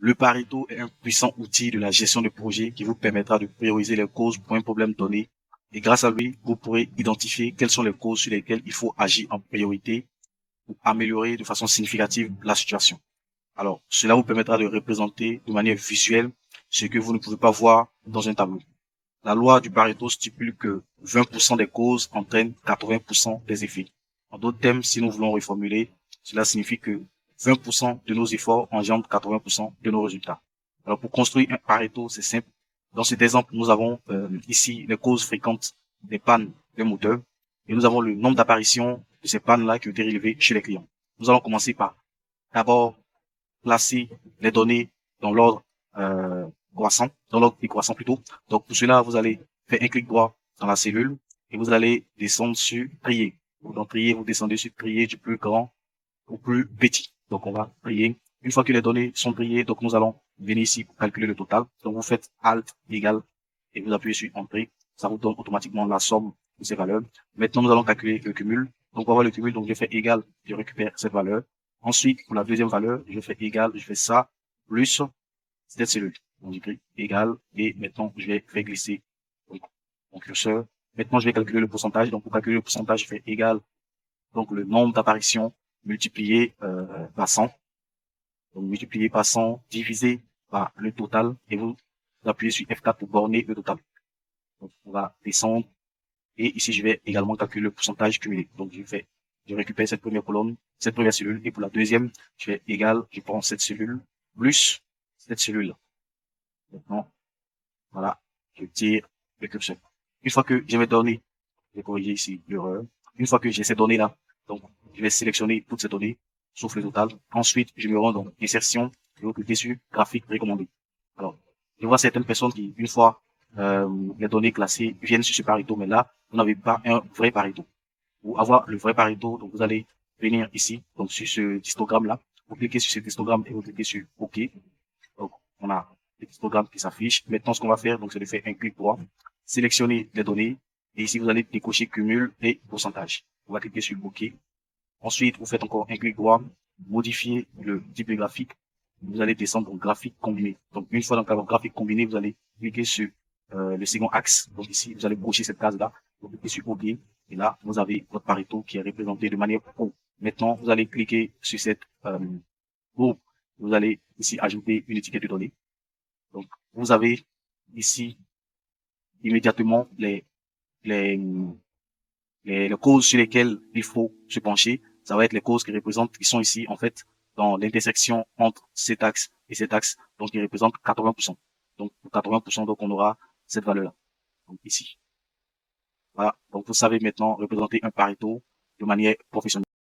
Le Pareto est un puissant outil de la gestion de projet qui vous permettra de prioriser les causes pour un problème donné. Et grâce à lui, vous pourrez identifier quelles sont les causes sur lesquelles il faut agir en priorité pour améliorer de façon significative la situation. Alors, cela vous permettra de représenter de manière visuelle ce que vous ne pouvez pas voir dans un tableau. La loi du Pareto stipule que 20% des causes entraînent 80% des effets. En d'autres termes, si nous voulons reformuler, cela signifie que 20% de nos efforts engendrent 80% de nos résultats. Alors, pour construire un Pareto, c'est simple. Dans cet exemple, nous avons ici les causes fréquentes des pannes des moteurs et nous avons le nombre d'apparitions de ces pannes-là qui ont été relevées chez les clients. Nous allons commencer par d'abord placer les données dans l'ordre croissant, dans l'ordre décroissant plutôt. Donc pour cela, vous allez faire un clic droit dans la cellule et vous allez descendre sur trier. Dans trier, vous descendez sur trier du plus grand au plus petit. Donc on va trier. Une fois que les données sont triées, donc nous allons venir ici pour calculer le total. Donc vous faites Alt égal et vous appuyez sur Entrée. Ça vous donne automatiquement la somme de ces valeurs. Maintenant, nous allons calculer le cumul. Donc on va voir le cumul. Donc je fais égal, je récupère cette valeur. Ensuite, pour la deuxième valeur, je fais égal, je fais ça, plus cette cellule. Donc j'écris égal, et maintenant je vais faire glisser mon curseur. Maintenant, je vais calculer le pourcentage. Donc pour calculer le pourcentage, je fais égal, donc le nombre d'apparitions multiplié par 100. Donc multiplié par 100, divisé par le total, et vous appuyez sur F4 pour borner le total. Donc on va descendre, et ici je vais également calculer le pourcentage cumulé. Donc je récupère cette première colonne, cette première cellule, et pour la deuxième, je fais égal, je prends cette cellule, plus cette cellule-là. Maintenant, voilà, je tire le curseur. Une fois que j'ai mes données, je vais corriger ici l'erreur. Une fois que j'ai ces données-là, donc, je vais sélectionner toutes ces données, sauf le total. Ensuite, je me rends dans insertion, je vais cliquer sur graphique recommandé. Alors, je vois certaines personnes qui, une fois, les données classées viennent sur ce Pareto, mais là, vous n'avez pas un vrai Pareto. Pour avoir le vrai Pareto, donc vous allez venir ici, donc sur ce histogramme-là, vous cliquez sur cet histogramme et vous cliquez sur OK. Donc, on a le histogramme qui s'affiche. Maintenant, ce qu'on va faire, donc, c'est de faire un clic droit, sélectionner les données, et ici, vous allez décocher cumul et pourcentage. Vous allez cliquer sur OK. Ensuite, vous faites encore un clic droit, modifier le type de graphique. Vous allez descendre dans graphique combiné. Donc, une fois dans le graphique combiné, vous allez cliquer sur le second axe. Donc ici, vous allez cocher cette case-là. Vous cliquez sur OK. Et là, vous avez votre Pareto qui est représenté de manière pro. Maintenant, vous allez cliquer sur cette groupe. Vous allez ici ajouter une étiquette de données. Donc, vous avez ici immédiatement les, les causes sur lesquelles il faut se pencher. Ça va être les causes qui sont ici, en fait, dans l'intersection entre cet axe et cet axe. Donc, qui représentent 80%. Donc, pour 80%, donc, on aura cette valeur-là. Donc, ici. Voilà. Donc, vous savez maintenant représenter un Pareto de manière professionnelle.